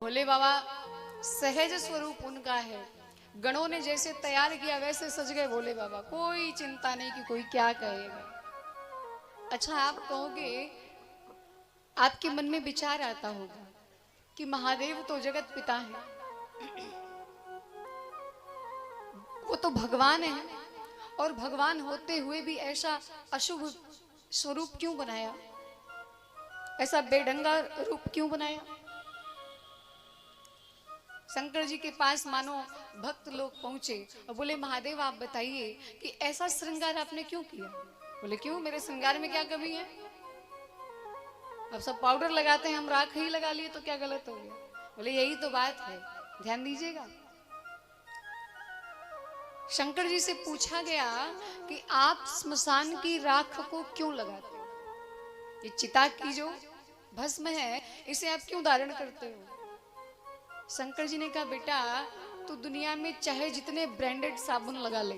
भोले बाबा सहज स्वरूप उनका है, गणों ने जैसे तैयार किया वैसे सज गए भोले बाबा, कोई चिंता नहीं कि कोई क्या कहेगा। अच्छा, आप कहोगे, आपके मन में विचार आता होगा कि महादेव तो जगत पिता है, वो तो भगवान है, और भगवान होते हुए भी ऐसा अशुभ स्वरूप क्यों बनाया, ऐसा बेढंगा रूप क्यों बनाया। शंकर जी के पास मानो भक्त लोग पहुंचे और बोले, महादेव आप बताइए कि ऐसा श्रृंगार आपने क्यों किया। बोले, क्यों, मेरे श्रृंगार में क्या कमी है। अब सब पाउडर लगाते हैं, हम राख ही लगा लिए तो क्या गलत हो गया। बोले, यही तो बात है, ध्यान दीजिएगा। शंकर जी से पूछा गया कि आप स्मशान की राख को क्यों लगाते हो, ये चिता की जो भस्म है इसे आप क्यों धारण करते हो। शंकर जी ने कहा, बेटा तू दुनिया में चाहे जितने ब्रांडेड साबुन लगा ले,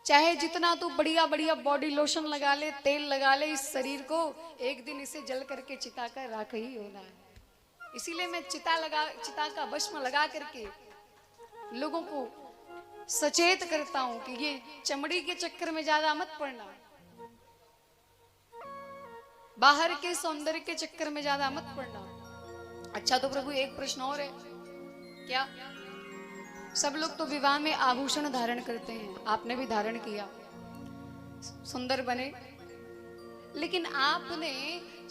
चाहे जितना तू बढ़िया बढ़िया बॉडी लोशन लगा ले, तेल लगा ले, इस शरीर को एक दिन इसे जल करके चिता का राख ही होना है। इसीलिए मैं चिता का भस्म लगा करके लोगों को सचेत करता हूं कि ये चमड़ी के चक्कर में ज्यादा मत पड़ना, बाहर के सौंदर्य के चक्कर में ज्यादा मत पड़ना। अच्छा, तो प्रभु एक प्रश्न और है, क्या सब लोग तो विवाह में आभूषण धारण करते हैं, आपने भी धारण किया, सुंदर बने, लेकिन आपने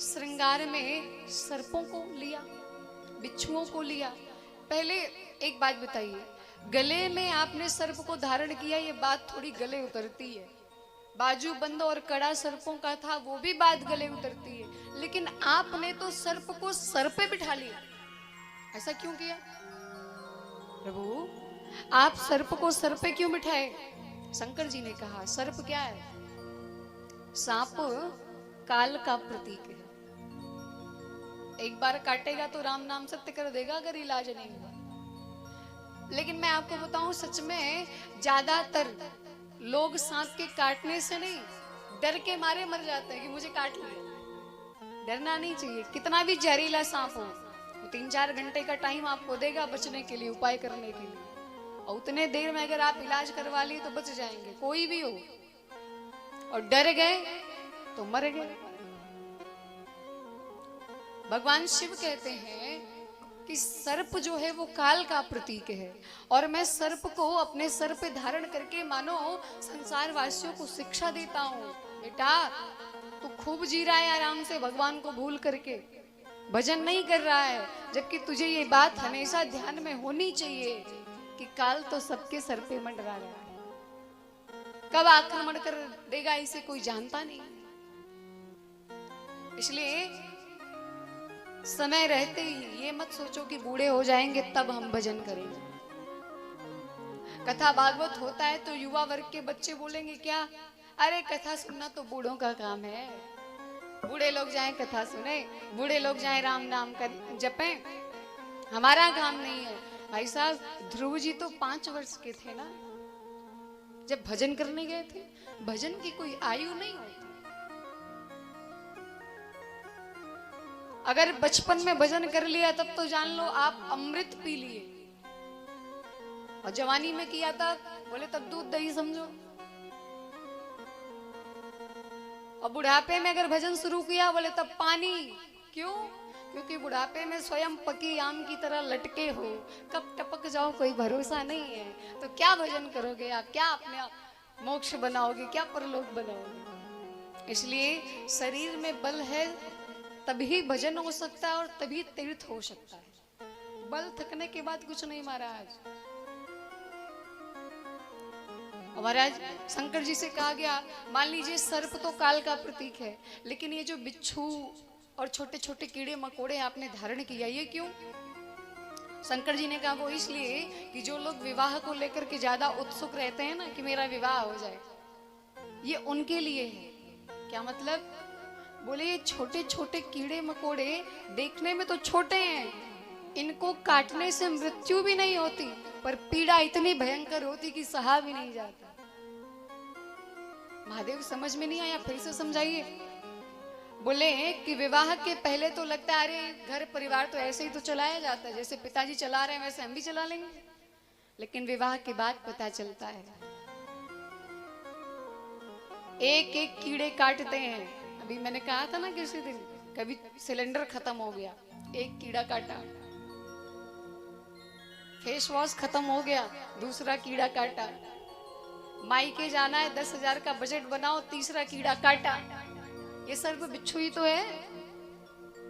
श्रृंगार में सर्पों को लिया, बिच्छुओं को लिया। पहले एक बात बताइए, गले में आपने सर्प को धारण किया, ये बात थोड़ी गले उतरती है। बाजू बंद और कड़ा सर्पों का था, वो भी बात गले उतरती है, लेकिन आपने तो सर्प को सर पे बिठा लिया। ऐसा क्यों किया प्रभु, आप सर्प को सर पे क्यों बिठाए। शंकर जी ने कहा, सर्प क्या है, सांप काल का प्रतीक है, एक बार काटेगा तो राम नाम सत्य कर देगा अगर इलाज नहीं हुआ। लेकिन मैं आपको बताऊं, सच में ज्यादातर लोग सांप के काटने से नहीं, डर के मारे मर जाते हैं कि मुझे काट लिया। डरना नहीं चाहिए, कितना भी जहरीला सांप हो, 3-4 घंटे का टाइम आपको देगा बचने के लिए, उपाय करने के लिए, और उतने देर में अगर आप इलाज करवा लिए तो बच जाएंगे, कोई भी हो। और डर गए तो मर गए। भगवान शिव कहते हैं कि सर्प जो है वो काल का प्रतीक है, और मैं सर्प को अपने सर पे धारण करके मानो संसार वासियों को शिक्षा देता हूँ, बेटा तू खूब जी रहा है आराम से, भगवान को भूल करके भजन नहीं कर रहा है, जबकि तुझे ये बात हमेशा ध्यान में होनी चाहिए कि काल तो सबके सर पे मंडरा रहा है, कब आक्रमण कर देगा इसे कोई जानता नहीं। इसलिए समय रहते ही ये मत सोचो कि बूढ़े हो जाएंगे तब हम भजन करेंगे। कथा भागवत होता है तो युवा वर्ग के बच्चे बोलेंगे, क्या, अरे कथा सुनना तो बूढ़ों का काम है, बूढ़े लोग जाएं कथा सुने, बूढ़े लोग जाएं राम नाम कर जपें, हमारा काम नहीं है। भाई साहब, ध्रुव जी तो 5 वर्ष के थे ना जब भजन करने गए थे। भजन की कोई आयु नहीं होती। अगर बचपन में भजन कर लिया तब तो जान लो आप अमृत पी लिए, और जवानी में किया था बोले तब दूध दही समझो, और बुढ़ापे में अगर भजन शुरू किया बोले तब पानी। क्यों? क्योंकि बुढ़ापे में स्वयं पकी आम की तरह लटके हो, कब टपक जाओ कोई भरोसा नहीं है। तो क्या भजन करोगे आप, क्या अपने मोक्ष बनाओगे, क्या परलोक बनाओगे। इसलिए शरीर में बल है तभी भजन हो सकता है और तभी तीर्थ हो सकता है। बल थकने के बाद कुछ नहीं महाराज। महाराज शंकर जी से कहा गया, मान लीजिए सर्प तो काल का प्रतीक है, लेकिन ये जो बिच्छू और छोटे छोटे कीड़े मकोड़े आपने धारण किया, ये क्यों। शंकर जी ने कहा, वो इसलिए कि जो लोग विवाह को लेकर के ज्यादा उत्सुक रहते हैं ना कि मेरा विवाह हो जाए, ये उनके लिए है। क्या मतलब? बोले ये छोटे छोटे कीड़े मकोड़े देखने में तो छोटे हैं, इनको काटने से मृत्यु भी नहीं होती, पर पीड़ा इतनी भयंकर होती कि सहा भी नहीं जाता। महादेव समझ में नहीं आया, फिर से समझाइए। बोले कि विवाह के पहले तो लगता है अरे घर परिवार तो ऐसे ही तो चलाया जाता है, जैसे पिताजी चला रहे हैं वैसे हम भी चला लेंगे। लेकिन विवाह के बाद पता चलता है एक एक कीड़े काटते हैं। अभी मैंने कहा था ना किसी दिन, कभी सिलेंडर खत्म हो गया, एक कीड़ा काटा, फेस वॉश खत्म हो गया, दूसरा कीड़ा काटा, मायके जाना है 10,000 का बजट बनाओ, तीसरा कीड़ा काटा। ये सर्प बिच्छू ही तो है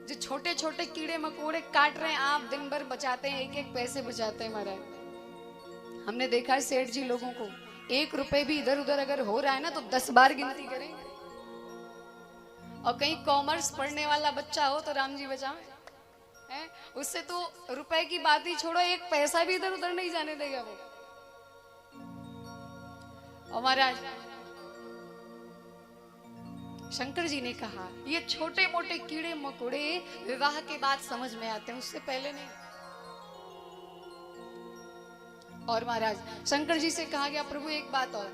जो छोटे छोटे कीड़े मकोड़े काट रहे हैं। आप दिन भर बचाते हैं, एक एक पैसे बचाते हैं महाराज। हमने देखा है सेठ जी लोगों को, 1 रुपए भी इधर उधर अगर हो रहा है ना तो 10 बार गिनती करेंगे। और कहीं कॉमर्स पढ़ने वाला बच्चा हो तो राम जी बचाए है, उससे तो रुपए की बात ही छोड़ो, एक पैसा भी इधर उधर नहीं जाने देगा वो। और महाराज शंकर जी ने कहा ये छोटे मोटे कीड़े मकोड़े विवाह के बाद समझ में आते हैं, उससे पहले नहीं। और महाराज शंकर जी से कहा गया प्रभु एक बात और,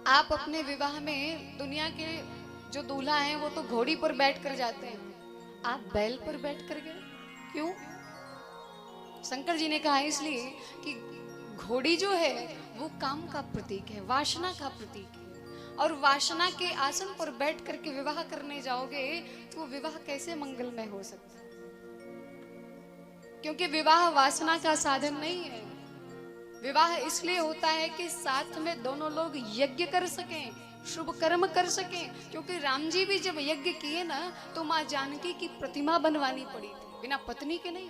आप अपने विवाह में दुनिया के जो दूल्हा हैं वो तो घोड़ी पर बैठ कर जाते हैं, आप बैल पर बैठ कर गए क्यों? शंकर जी ने कहा इसलिए कि घोड़ी जो है वो काम का प्रतीक है, वासना का प्रतीक है, और वासना के आसन पर बैठ करके विवाह करने जाओगे तो विवाह कैसे मंगलमय हो सकता है? क्योंकि विवाह वासना का साधन नहीं है। विवाह इसलिए होता है कि साथ में दोनों लोग यज्ञ कर सकें, शुभ कर्म कर सकें। क्योंकि राम जी भी जब यज्ञ किए ना तो मां जानकी की प्रतिमा बनवानी पड़ी थी, बिना पत्नी के नहीं,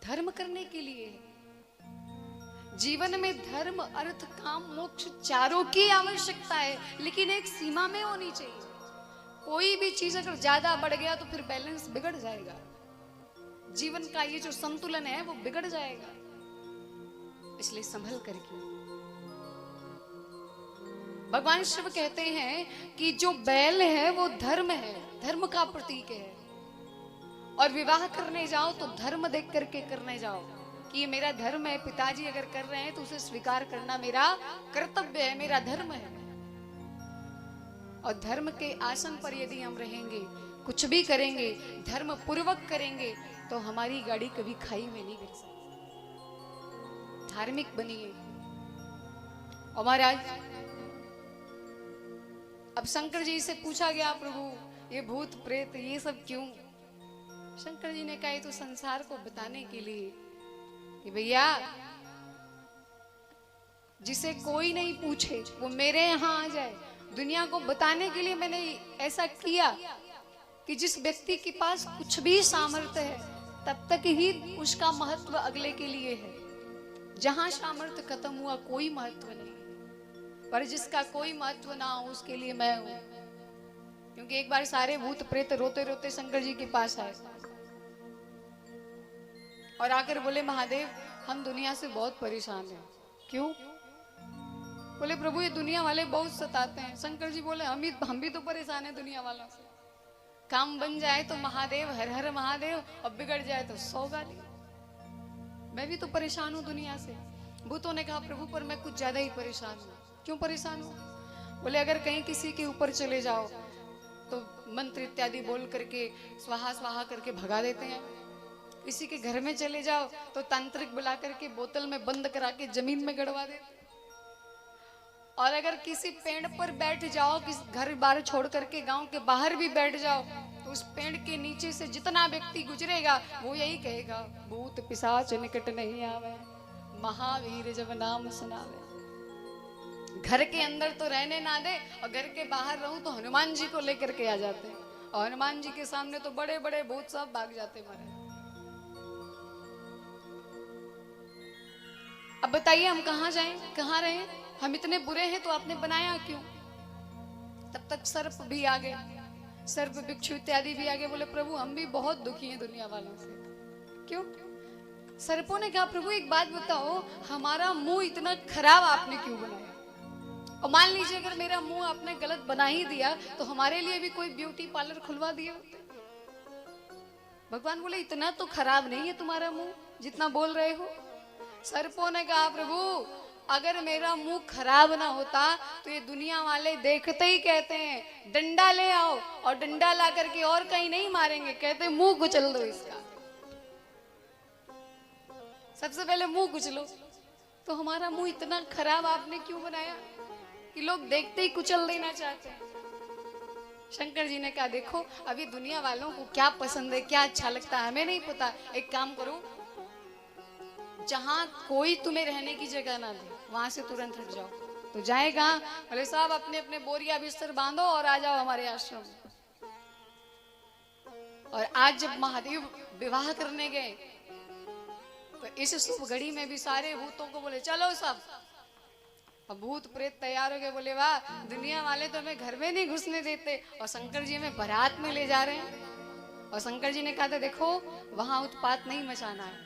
धर्म करने के लिए। जीवन में धर्म अर्थ काम मोक्ष चारों की आवश्यकता है, लेकिन एक सीमा में होनी चाहिए। कोई भी चीज अगर ज्यादा बढ़ गया तो फिर बैलेंस बिगड़ जाएगा, जीवन का ये जो संतुलन है वो बिगड़ जाएगा। इसलिए संभल करके भगवान शिव कहते हैं कि जो बैल है वो धर्म है, धर्म का प्रतीक है। और विवाह करने जाओ तो धर्म देख करके करने जाओ कि ये मेरा धर्म है, पिताजी अगर कर रहे हैं तो उसे स्वीकार करना मेरा कर्तव्य है, मेरा धर्म है। और धर्म के आसन पर यदि हम रहेंगे, कुछ भी करेंगे, धर्म पूर्वक करेंगे तो हमारी गाड़ी कभी खाई में नहीं गिर सकती। धार्मिक बनिए। और महाराज अब शंकर जी से पूछा गया प्रभु ये भूत प्रेत ये सब क्यों? शंकर जी ने कहा ये तो संसार को बताने के लिए कि भैया जिसे कोई नहीं पूछे वो मेरे यहाँ आ जाए। दुनिया को बताने के लिए मैंने ऐसा किया कि जिस व्यक्ति के पास कुछ भी सामर्थ्य है तब तक ही उसका महत्व अगले के लिए है। जहां सामर्थ्य खत्म हुआ कोई महत्व नहीं, पर जिसका कोई महत्व ना हो उसके लिए मैं हूं। क्योंकि एक बार सारे भूत प्रेत रोते रोते शंकर जी के पास आए और आकर बोले महादेव हम दुनिया से बहुत परेशान हैं। क्यों? बोले प्रभु ये दुनिया वाले बहुत सताते हैं। शंकर जी बोले हम भी तो परेशान हैं दुनिया वालों से। काम बन जाए तो महादेव हर हर महादेव, और बिगड़ जाए तो 100 गाली। मैं भी तो परेशान हूँ दुनिया से। भूतों ने कहा प्रभु पर मैं कुछ ज्यादा ही परेशान हूँ। क्यों परेशान हूँ? बोले अगर कहीं किसी के ऊपर चले जाओ तो मंत्र इत्यादि बोल करके स्वाहा स्वाहा करके भगा देते हैं। किसी के घर में चले जाओ तो तांत्रिक बुला करके बोतल में बंद करा के जमीन में गड़वा देते। और अगर किसी पेड़ पर बैठ जाओ, किस घर बार छोड़ करके गांव के बाहर भी बैठ जाओ तो उस पेड़ के नीचे से जितना व्यक्ति गुजरेगा वो यही कहेगा भूत पिशाच निकट नहीं आवे, महावीर जब नाम सुनावे। घर के अंदर तो रहने ना दे और घर के बाहर रहूं तो हनुमान जी को लेकर के आ जाते हैं, और हनुमान जी के सामने तो बड़े बड़े भूत सब भाग जाते मारे। अब बताइए हम कहाँ जाएं, कहाँ रहें? हम इतने बुरे हैं तो आपने बनाया क्यों? तब तक सर्प भी आ गए, सर्प बिच्छू इत्यादि भी आ गए। बोले प्रभु हम भी बहुत दुखी हैं दुनिया वालों से। क्यों? सर्पों ने कहा प्रभु एक बात बताओ, हमारा मुंह इतना खराब आपने क्यों बनाया? और मान लीजिए अगर मेरा मुंह आपने गलत बना ही दिया तो हमारे लिए भी कोई ब्यूटी पार्लर खुलवा दिया होते। भगवान बोले इतना तो खराब नहीं है तुम्हारा मुंह जितना बोल रहे हो। सर्पों ने कहा प्रभु अगर मेरा मुंह खराब ना होता तो ये दुनिया वाले देखते ही कहते हैं डंडा ले आओ, और डंडा ला करके और कहीं नहीं मारेंगे, कहते मुंह कुचल दो इसका, सबसे पहले मुंह कुचलो। तो हमारा मुंह इतना खराब आपने क्यों बनाया कि लोग देखते ही कुचल देना चाहते हैं। शंकर जी ने कहा देखो अभी दुनिया वालों को क्या पसंद है, क्या अच्छा लगता है, हमें नहीं पता। एक काम करो, जहां कोई तुम्हें रहने की जगह ना दे वहां से तुरंत हट जाओ। तो जाएगा, बोले साहब अपने अपने बोरिया बिस्तर बांधो और आ जाओ हमारे आश्रम। और आज जब महादेव विवाह करने गए तो इस शुभ घड़ी में भी सारे भूतों को बोले चलो सब। अब भूत प्रेत तैयार हो गए, बोले वाह दुनिया वाले तो हमें घर में नहीं घुसने देते और शंकर जी हमें बारात में ले जा रहे हैं। और शंकर जी ने कहा था देखो वहां उत्पात नहीं मचाना है,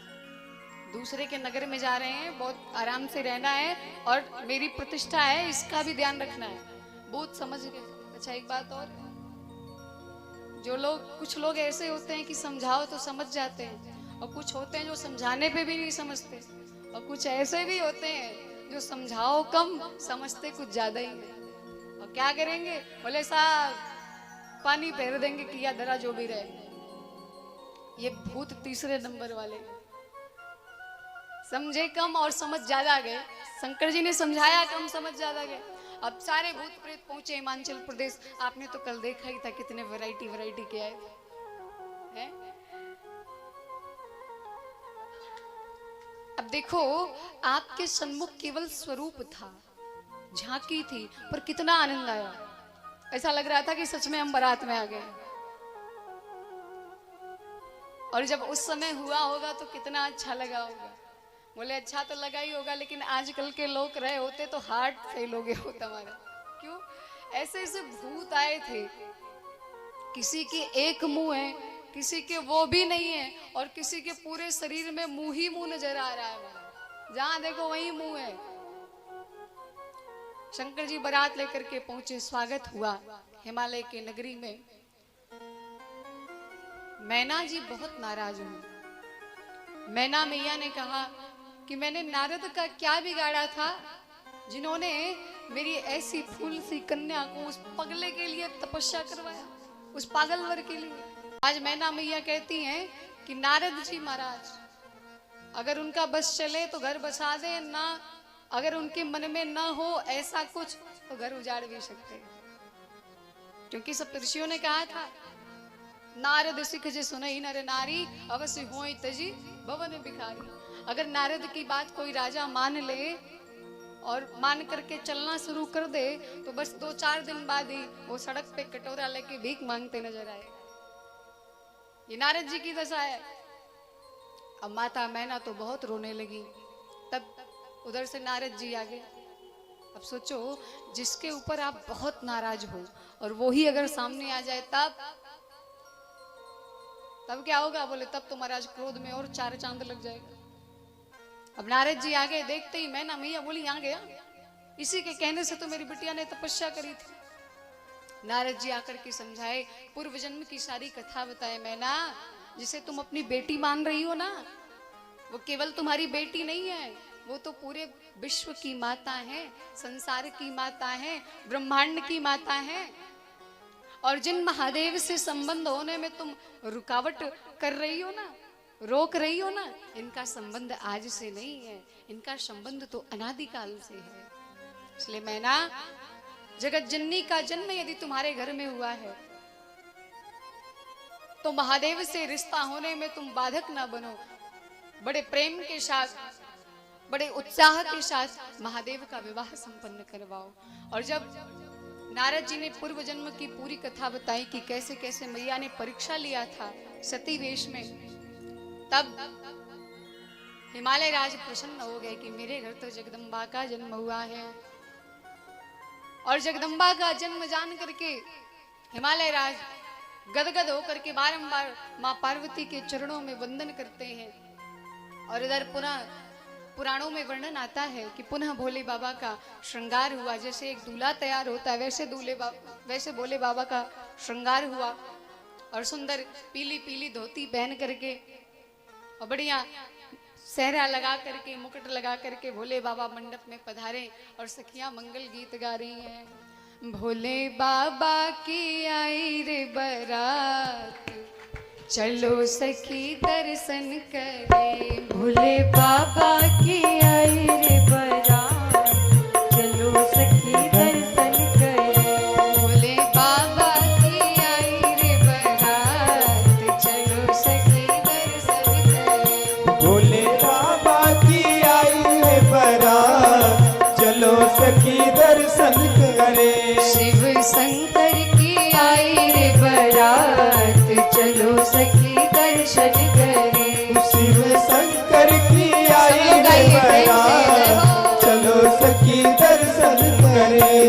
दूसरे के नगर में जा रहे हैं, बहुत आराम से रहना है और मेरी प्रतिष्ठा है इसका भी ध्यान रखना है। भूत समझ गए। अच्छा एक बात और, जो लोग, कुछ लोग ऐसे होते हैं कि समझाओ तो समझ जाते हैं, और कुछ होते हैं जो समझाने पे भी नहीं समझते, और कुछ ऐसे भी होते हैं जो समझाओ कम समझते कुछ ज्यादा ही है। और क्या करेंगे, बोले साहब पानी फेर देंगे किया धरा जो भी रहे। ये भूत तीसरे नंबर वाले, समझे कम और समझ ज्यादा गए। शंकर जी ने समझाया कम, समझ ज्यादा गए। अब सारे भूत प्रेत पहुंचे हिमाचल प्रदेश। आपने तो कल देखा ही था कितने वैरायटी वैरायटी के आए थे। अब देखो आपके सन्मुख केवल स्वरूप था, झांकी थी, पर कितना आनंद आया। ऐसा लग रहा था कि सच में हम बारात में आ गए। और जब उस समय हुआ होगा तो कितना अच्छा लगा होगा। बोले अच्छा तो लगा ही होगा, लेकिन आजकल के लोग रहे होते तो हार्ट फेल हो गया होता हमारा। क्यों? ऐसे ऐसे भूत आए थे, किसी के एक मुंह है, किसी के वो भी नहीं है, और किसी के पूरे शरीर में मुंह ही मुंह नजर आ रहा है, जहां देखो वही मुंह है। शंकर जी बारात लेकर के पहुंचे, स्वागत हुआ हिमालय के नगरी में। मैना जी बहुत नाराज हुई। मैना मैया ने कहा कि मैंने नारद का क्या बिगाड़ा था जिन्होंने मेरी ऐसी फूल सी कन्या को उस पगले के लिए तपस्या करवाया, उस पागलवर के लिए। आज मैना मैया कहती हैं कि नारद जी महाराज अगर उनका बस चले तो घर बसा दे, ना अगर उनके मन में ना हो ऐसा कुछ तो घर उजाड़ भी सकते हैं। क्योंकि सप्तर्षियों ने कहा था नारद सिख जे सुनई नर नारी अवश्य होई तजी भवन भिखारी। अगर नारद की बात कोई राजा मान ले और मान करके चलना शुरू कर दे तो बस 2-4 दिन बाद ही वो सड़क पे कटोरा लेके भीख मांगते नजर आए। ये नारद जी की दशा है। अब माता मैना तो बहुत रोने लगी। तब उधर से नारद जी आ गए। अब सोचो जिसके ऊपर आप बहुत नाराज हो और वो ही अगर सामने आ जाए तब क्या होगा? बोले तब तो महाराज क्रोध में और 4 चांद लग जाएगा। अब नारद जी आ गए, देखते ही मैना मैया बोली यहाँ गया, इसी के कहने से तो मेरी बिटिया ने तपस्या करी थी। नारद जी आकर के समझाए, पूर्व जन्म की सारी कथा बताए। मैना जिसे तुम अपनी बेटी मान रही हो ना, वो केवल तुम्हारी बेटी नहीं है, वो तो पूरे विश्व की माता है, संसार की माता है, ब्रह्मांड की माता है। और जिन महादेव से संबंध होने में तुम रुकावट कर रही हो ना, रोक रही हो ना, इनका संबंध आज से नहीं है, इनका संबंध तो अनादिकाल से है। इसलिए मैना जगत जननी का जन्म यदि तुम्हारे घर में हुआ है तो महादेव से रिश्ता होने में तुम बाधक ना बनो। बड़े प्रेम के साथ, बड़े उत्साह के साथ महादेव का विवाह संपन्न करवाओ। और जब नारद जी ने पूर्व जन्म की पूरी कथा बताई कि कैसे कैसे मैया ने परीक्षा लिया था सती वेश में, तब हिमालय राज प्रसन्न हो गए कि मेरे घर तो जगदम्बा का जन्म हुआ है। और जगदम्बा का जन्म जान करके हिमालय राज गदगद होकर के बारंबार मां पार्वती के चरणों में वंदन करते हैं। और इधर पुनः पुराणों में वर्णन आता है कि पुनः भोले बाबा का श्रृंगार हुआ। जैसे एक दूल्हा तैयार होता है वैसे भोले बाबा का श्रृंगार हुआ और सुंदर पीली पीली धोती पहन करके और बढ़िया सेहरा लगा करके, मुकुट लगा करके भोले बाबा मंडप में पधारे और सखियां मंगल गीत गा रही हैं। भोले बाबा की आई रे बारात, चलो सखी दर्शन करे। भोले बाबा की आई रे बारात, चलो सखी दर्शन करे। भोले बाबा की आई रे बारात, चलो सखी दर्शन करे। भोले बाबा की आई है बारात, चलो सखी दर्शन करे। शिव शंकर की आई रे बारात, चलो सखी दर्शन करे। शिव शंकर की आई है बारात, चलो सखी दर्शन करे।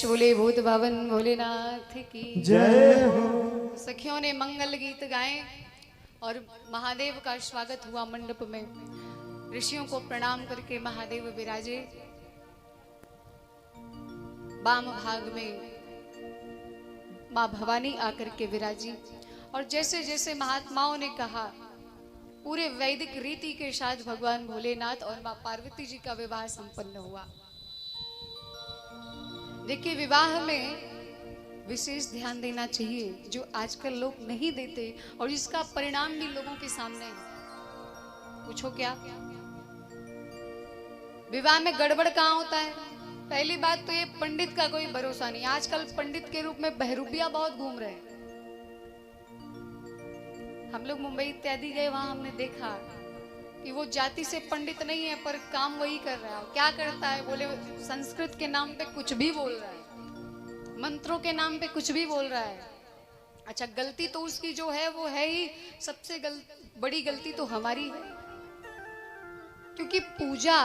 बोले भूत भवन भोलेनाथ की जय हो। सखियों ने मंगल गीत गाए और महादेव का स्वागत हुआ मंडप में। ऋषियों को प्रणाम करके महादेव विराजे। वाम भाग में माँ भवानी आकर के विराजी और जैसे जैसे महात्माओं ने कहा पूरे वैदिक रीति के साथ भगवान भोलेनाथ और माँ पार्वती जी का विवाह संपन्न हुआ। देखिए, विवाह में विशेष ध्यान देना चाहिए जो आजकल लोग नहीं देते और इसका परिणाम भी लोगों के सामने है। पूछो क्या? विवाह में गड़बड़ कहाँ होता है? पहली बात तो ये पंडित का कोई भरोसा नहीं। आजकल पंडित के रूप में बहरूपिया बहुत घूम रहे हैं। हम लोग मुंबई इत्यादि गए, वहां हमने देखा कि वो जाति से पंडित नहीं है पर काम वही कर रहा है। क्या करता है? बोले संस्कृत के नाम पे कुछ भी बोल रहा है, मंत्रों के नाम पे कुछ भी बोल रहा है। अच्छा, गलती तो उसकी जो है वो है ही, सबसे बड़ी गलती तो हमारी है, क्योंकि पूजा,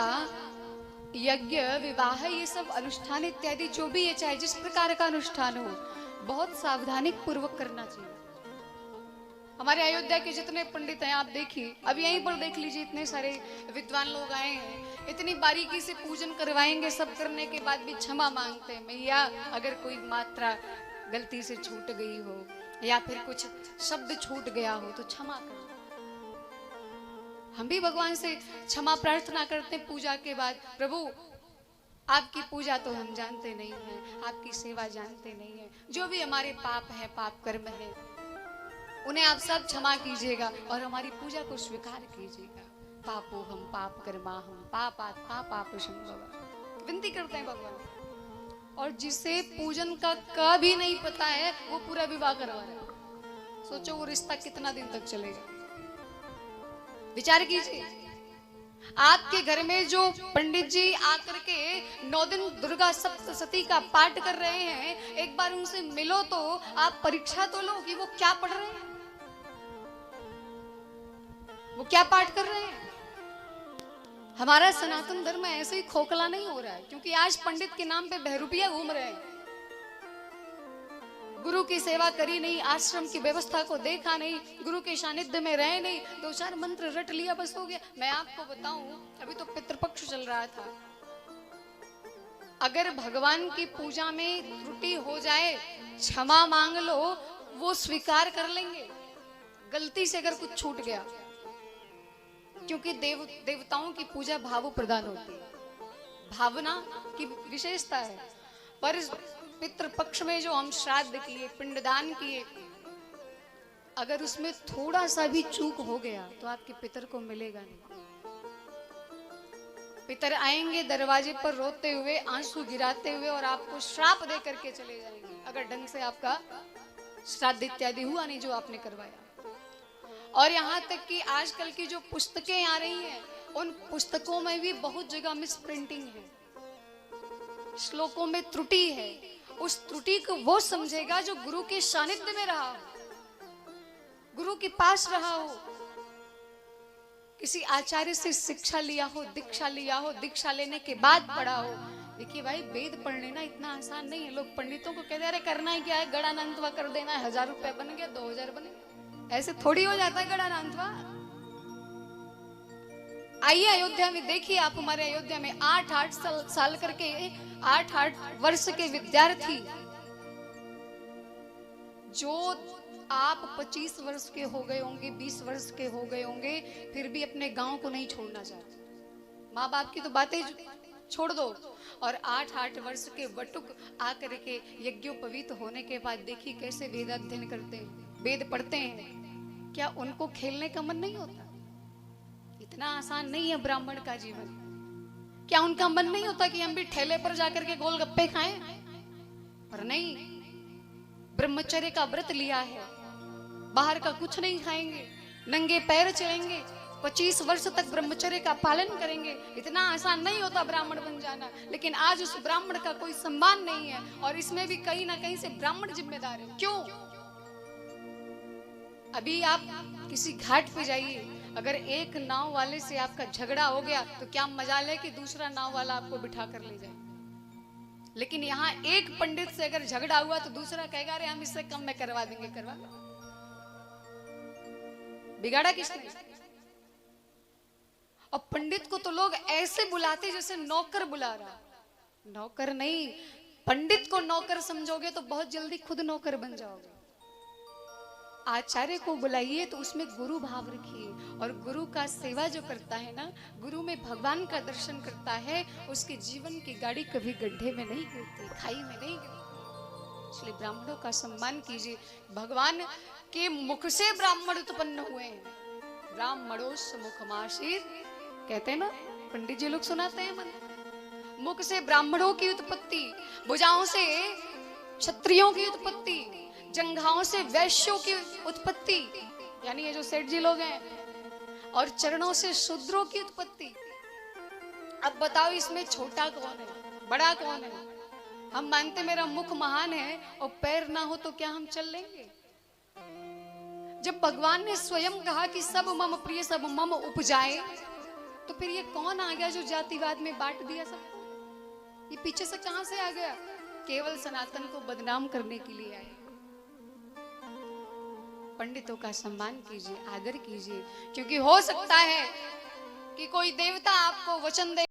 यज्ञ, विवाह, ये सब अनुष्ठान इत्यादि जो भी है, चाहे जिस प्रकार का अनुष्ठान हो, बहुत सावधानी पूर्वक करना चाहिए। हमारे अयोध्या के जितने पंडित हैं आप देखिए, अब यहीं पर देख लीजिए, इतने सारे विद्वान लोग आए हैं, इतनी बारीकी से पूजन करवाएंगे, सब करने के बाद भी क्षमा मांगते हैं, मैया अगर कोई मात्रा गलती से छूट गई हो या फिर कुछ शब्द छूट गया हो तो क्षमा कर। हम भी भगवान से क्षमा प्रार्थना करते हैं पूजा के बाद। प्रभु, आपकी पूजा तो हम जानते नहीं हैं, आपकी सेवा जानते नहीं है, जो भी हमारे पाप है, पाप कर्म है, उन्हें आप सब क्षमा कीजिएगा और हमारी पूजा को स्वीकार कीजिएगा। पापो हम पाप कर्मा हम पापात पाप संभव, विनती करते हैं भगवान। और जिसे पूजन का भी नहीं पता है वो पूरा विवाह करवा रहा है। सोचो वो रिश्ता कितना दिन तक चलेगा? विचार कीजिए। आपके घर में जो पंडित जी आकर के 9 दिन दुर्गा सप्तशती का पाठ कर रहे हैं, एक बार उनसे मिलो तो आप परीक्षा तो लो कि वो क्या पढ़ रहे हैं, वो क्या पाठ कर रहे हैं। हमारा सनातन धर्म ऐसे ही खोखला नहीं हो रहा है, क्योंकि आज पंडित के नाम पे बहरूपिया घूम रहे हैं। गुरु की सेवा करी नहीं, आश्रम की व्यवस्था को देखा नहीं, गुरु के सानिध्य में रहे नहीं, 2-4 मंत्र रट लिया, बस हो गया। मैं आपको बताऊं, अभी तो पितृपक्ष चल रहा था। अगर भगवान की पूजा में त्रुटि हो जाए, क्षमा मांग लो, वो स्वीकार कर लेंगे। गलती से अगर कुछ छूट गया, क्योंकि देवताओं की पूजा भाव प्रदान होती है, भावना की विशेषता है। पर पितृपक्ष में जो हम श्राद्ध किए, पिंडदान किए, अगर उसमें थोड़ा सा भी चूक हो गया तो आपके पितर को मिलेगा नहीं। पितर आएंगे दरवाजे पर रोते हुए, आंसू गिराते हुए और आपको श्राप दे करके चले जाएंगे, अगर ढंग से आपका श्राद्ध इत्यादि हुआ नहीं जो आपने करवाया। और यहाँ तक कि आजकल की जो पुस्तकें आ रही हैं, उन पुस्तकों में भी बहुत जगह मिस प्रिंटिंग है, श्लोकों में त्रुटि है। उस त्रुटि को वो समझेगा जो गुरु के सानिध्य में रहा हो, गुरु के पास रहा हो, किसी आचार्य से शिक्षा लिया हो, दीक्षा लिया हो, दीक्षा लेने के बाद पढ़ा हो। देखिए भाई, वेद पढ़ लेना इतना आसान नहीं है। लोग पंडितों को कहते हैं अरे करना ही क्या है, गणानंतवा कर देना है, 1000 रुपए बन गया, 2000 बने, ऐसे थोड़ी हो जाता है गणानंतवा। आइए अयोध्या में देखिए, आप हमारे अयोध्या में 8-8 साल करके 8-8 वर्ष के विद्यार्थी, जो आप 25 वर्ष के हो गए होंगे, 20 वर्ष के हो गए होंगे, फिर भी अपने गांव को नहीं छोड़ना चाहते। माँ बाप की तो बातें छोड़ दो। और 8-8 वर्ष के वटुक आकर के यज्ञोपवीत होने के बाद देखिए कैसे वेद अध्ययन करते हैं, वेद पढ़ते हैं। क्या उनको खेलने का मन नहीं होता? इतना आसान नहीं है ब्राह्मण का जीवन। क्या उनका मन नहीं होता कि हम भी ठेले पर जाकर के गोलगप्पे खाएं? पर नहीं, ब्रह्मचर्य का व्रत लिया है, बाहर का कुछ नहीं खाएंगे, नंगे पैर चलेंगे, 25 वर्ष तक ब्रह्मचर्य का पालन करेंगे। इतना आसान नहीं होता ब्राह्मण बन जाना। लेकिन आज उस ब्राह्मण का कोई सम्मान नहीं है, और इसमें भी कहीं ना कहीं से ब्राह्मण जिम्मेदार है। क्यों? अभी आप किसी घाट पे जाइए, अगर एक नाव वाले से आपका झगड़ा हो गया तो क्या मजाल है कि दूसरा नाव वाला आपको बिठा कर ले जाए? लेकिन यहाँ एक पंडित से अगर झगड़ा हुआ तो दूसरा कहेगा अरे हम इससे कम में करवा देंगे, करवा लो। बिगाड़ा किसने? और पंडित को तो लोग ऐसे बुलाते जैसे नौकर बुला रहा। नौकर नहीं, पंडित को नौकर समझोगे तो बहुत जल्दी खुद नौकर बन जाओगे। आचार्य को बुलाइए तो उसमें गुरु भाव रखिए, और गुरु का सेवा जो करता है ना, गुरु में भगवान का दर्शन करता है, उसके जीवन की गाड़ी कभी गड्ढे में नहीं गिरती, खाई में नहीं गिरती। इसलिए ब्राह्मणों का सम्मान कीजिए। भगवान के मुख से ब्राह्मण उत्पन्न हुए हैं। ब्राह्मणोस मुखमासीर कहते हैं ना, पंडित जी लोग सुनाते हैं मंत्र। मुख से ब्राह्मणों की उत्पत्ति, भुजाओं से क्षत्रियों की उत्पत्ति, जंघाओं से वैश्यों की उत्पत्ति, यानी ये जो सेठ जी लोग हैं, और चरणों से शूद्रों की उत्पत्ति। अब बताओ इसमें छोटा कौन है, बड़ा कौन है? हम मानते मेरा मुख महान है और पैर ना हो तो क्या हम चल लेंगे? जब भगवान ने स्वयं कहा कि सब मम प्रिय सब मम उपजाए, तो फिर ये कौन आ गया जो जातिवाद में बांट दिया सबको? ये पीछे से कहां से आ गया? केवल सनातन को बदनाम करने के लिए आए। पंडितों का सम्मान कीजिए, आदर कीजिए, क्योंकि हो सकता है कि कोई देवता आपको वचन दे